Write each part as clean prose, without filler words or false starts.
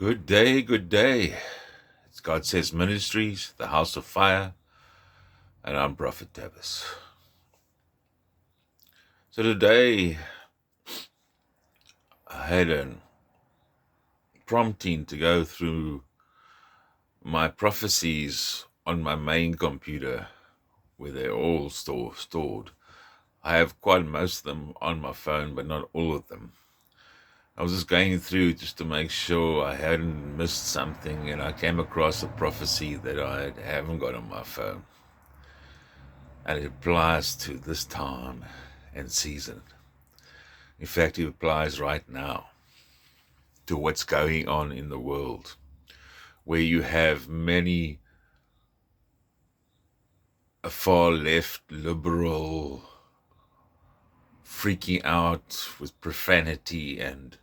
Good day, good day. It's God Says Ministries, the House of Fire, and I'm Prophet Tavis. So today, I had a prompting to go through my prophecies on my main computer, where they're all stored. I have quite most of them on my phone, but not all of them. I was just going through just to make sure I hadn't missed something, and I came across a prophecy that I haven't got on my phone. And it applies to this time and season. In fact, it applies right now to what's going on in the world, where you have many far left liberal freaking out with profanity and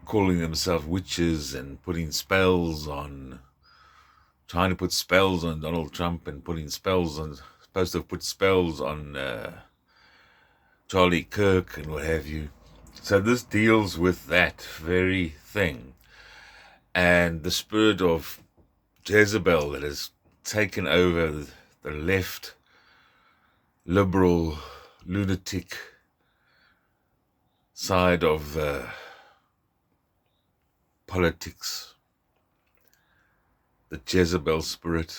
calling themselves witches and putting spells on, trying to put spells on Donald Trump and supposed to put spells on Charlie Kirk and what have you. So this deals with that very thing. And the spirit of Jezebel that has taken over the left, liberal, lunatic side of politics. The Jezebel spirit.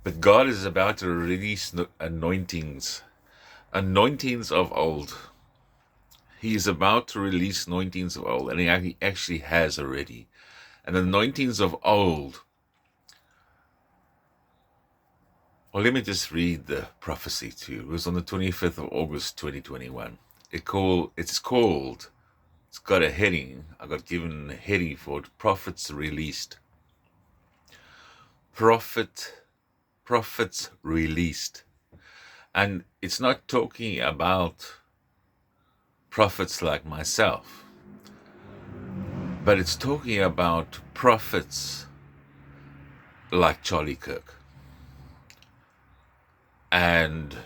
But God is about to release anointings of old. He is about to release anointings of old, and he actually has already. And the anointings of old. Well, let me just read the prophecy to you. It was on the 25th of August, 2021. It's got a heading. I got given a heading for it, Prophets Released. Prophets released. And it's not talking about prophets like myself, but it's talking about prophets like Charlie Kirk and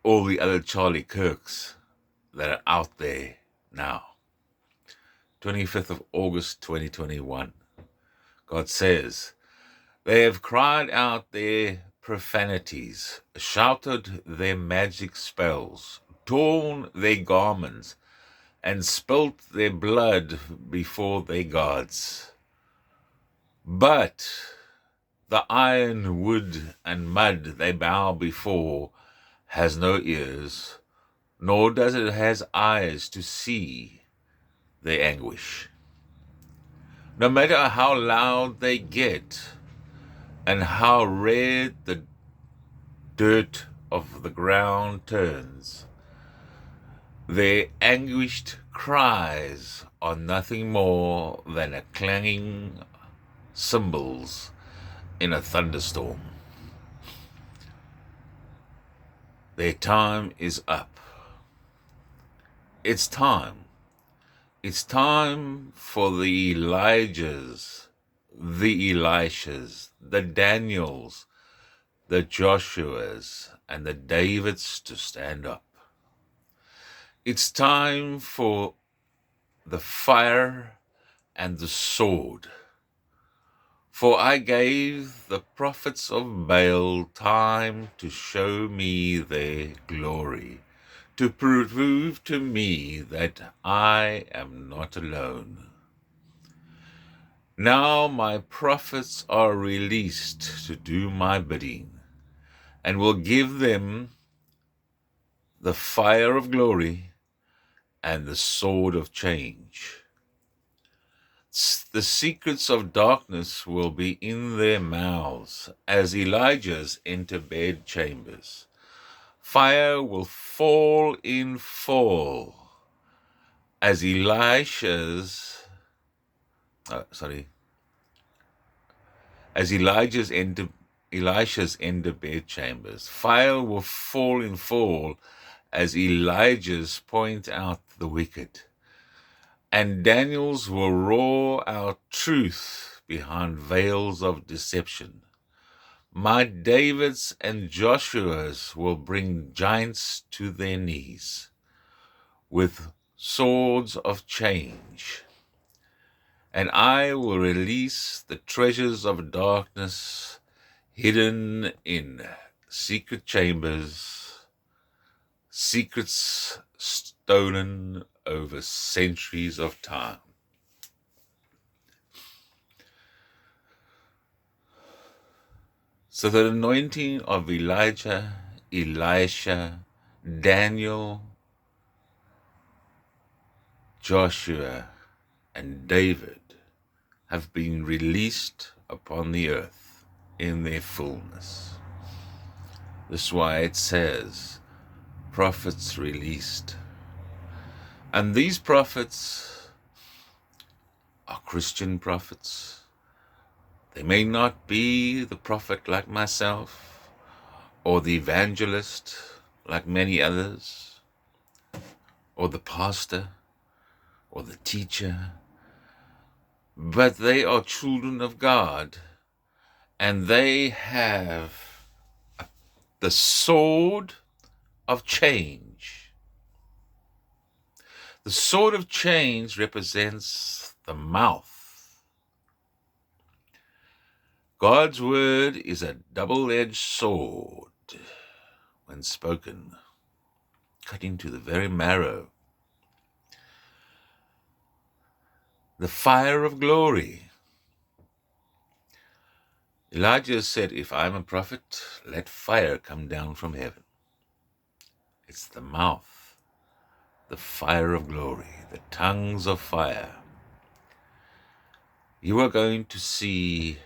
all the other Charlie Kirks that are out there now. 25th of August 2021. God says, they have cried out their profanities, shouted their magic spells, torn their garments, and spilt their blood before their gods. But the iron, wood, and mud they bow before has no ears, nor does it has eyes to see their anguish. No matter how loud they get, and how red the dirt of the ground turns, their anguished cries are nothing more than a clanging cymbals in a thunderstorm. Their time is up. It's time. It's time for the Elijahs, the Elishas, the Daniels, the Joshuas, and the Davids to stand up. It's time for the fire and the sword. For I gave the prophets of Baal time to show me their glory, to prove to me that I am not alone. Now my prophets are released to do my bidding, and will give them the fire of glory and the sword of change. The secrets of darkness will be in their mouths as Elijah's enter bed chambers. Fire will fall in full as Elijah's enter bed chambers. Fire will fall in full as Elijah's point out the wicked. And Daniel's will roar out truth behind veils of deception. My Davids and Joshua's will bring giants to their knees. with swords of change, and I will release the treasures of darkness hidden in secret chambers, secrets stolen over centuries of time. So the anointing of Elijah, Elisha, Daniel, Joshua, and David have been released upon the earth in their fullness. This is why it says, prophets released. And these prophets are Christian prophets. They may not be the prophet like myself, or the evangelist like many others, or the pastor, or the teacher, but they are children of God, and they have the sword of change. The sword of change represents the mouth. God's word is a double-edged sword when spoken, cutting to the very marrow. The fire of glory. Elijah said, if I'm a prophet, let fire come down from heaven. It's the mouth, the fire of glory, the tongues of fire. You are going to see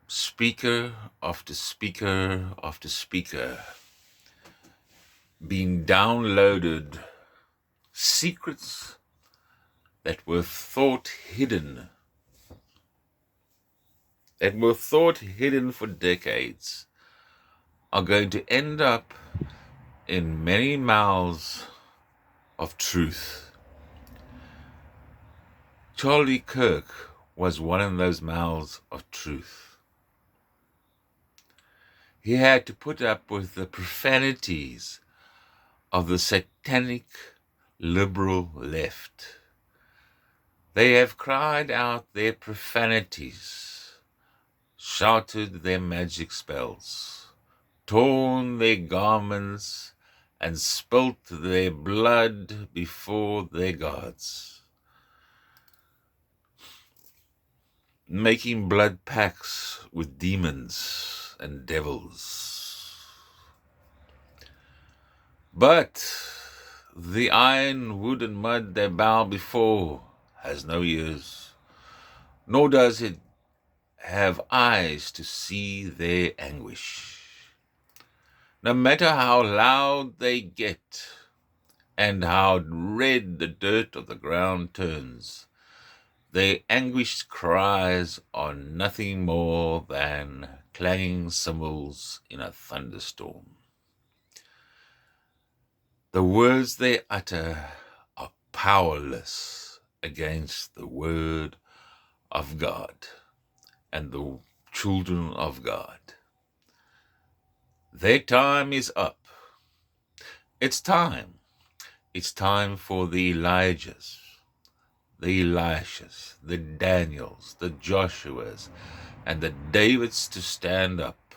speaker after speaker after speaker being downloaded, secrets that were thought hidden, for decades, are going to end up in many mouths of truth. Charlie Kirk was one of those mouths of truth. He had to put up with the profanities of the satanic liberal left. They have cried out their profanities, shouted their magic spells, torn their garments, and spilt their blood before their gods, making blood pacts with demons and devils. But the iron, wood, and mud they bow before has no ears, nor does it have eyes to see their anguish. No matter how loud they get and how red the dirt of the ground turns, their anguished cries are nothing more than clanging cymbals in a thunderstorm. The words they utter are powerless against the word of God and the children of God. Their time is up. It's time. It's time for the Elijahs, the Elishas, the Daniels, the Joshuas, and the Davids to stand up.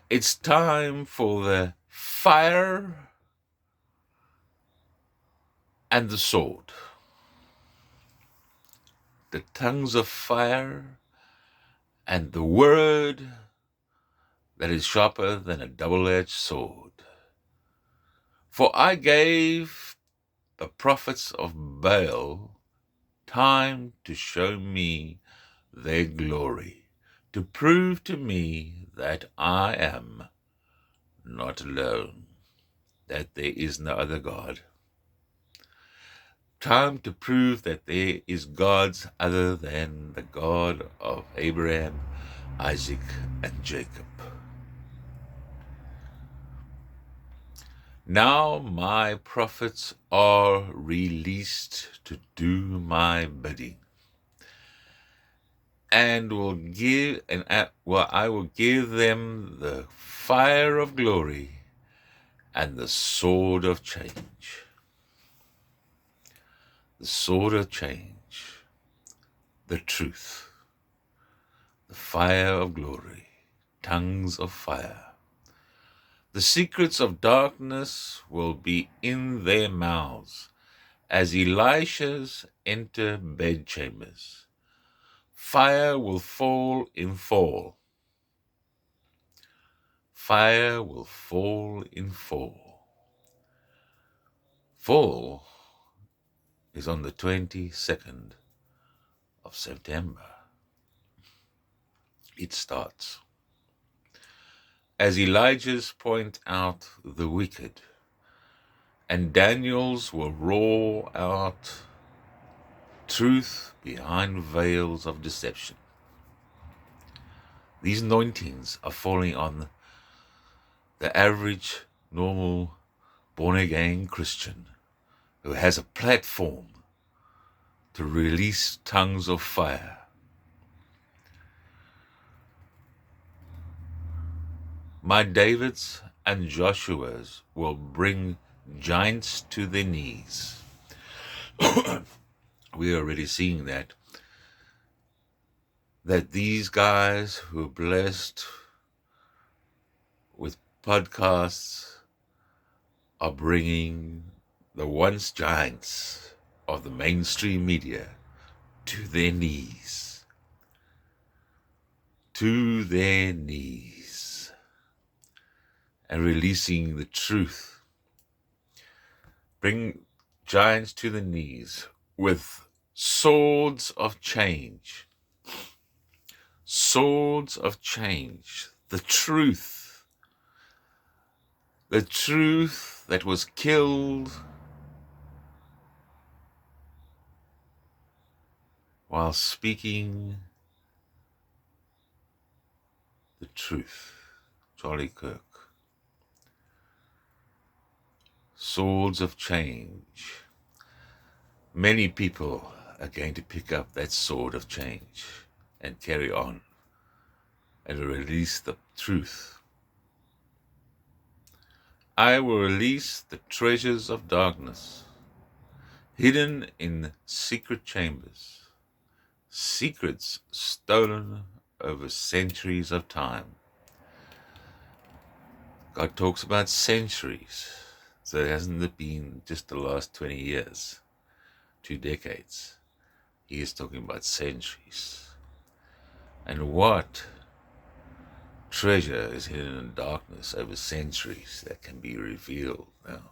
It's time for the fire and the sword. The tongues of fire and the word that is sharper than a double-edged sword. For I gave the prophets of Baal time to show me their glory, to prove to me that I am not alone, that there is no other God. Time to prove that there is gods other than the God of Abraham, Isaac, and Jacob. Now my prophets are released to do my bidding. and I will give them the fire of glory and the sword of change. The sword of change, the truth, the fire of glory, tongues of fire. The secrets of darkness will be in their mouths as Elisha's enter bedchambers. Fire will fall in fall. Fire will fall in fall. Fall is on the 22nd of September. It starts. As Elijah's point out the wicked, and Daniel's will roar out truth behind veils of deception. These anointings are falling on the average, normal, born-again Christian who has a platform to release tongues of fire. My Davids and Joshuas will bring giants to their knees. We're already seeing that these guys who are blessed with podcasts are bringing the once giants of the mainstream media to their knees. To their knees. And releasing the truth. Bring giants to the knees with swords of change. Swords of change. The truth. The truth that was killed while speaking the truth. Charlie Kirk. Swords of change. Many people are going to pick up that sword of change and carry on and release the truth. I will release the treasures of darkness hidden in secret chambers, secrets stolen over centuries of time. God talks about centuries, so it hasn't been just the last 20 years, 2 decades. He is talking about centuries. And what treasure is hidden in darkness over centuries that can be revealed now?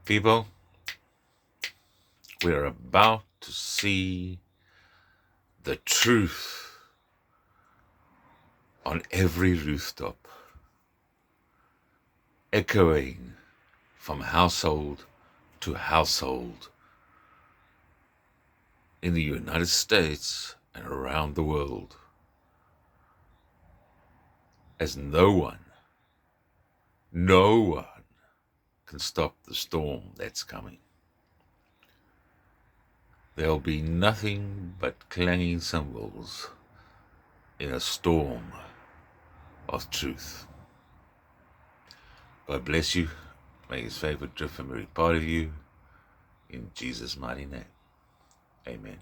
People, we're about to see the truth on every rooftop, echoing from household to household in the United States and around the world, as no one can stop the storm that's coming. There'll be nothing but clanging cymbals in a storm of truth. God bless you. May His favor drift from every part of you. In Jesus' mighty name. Amen.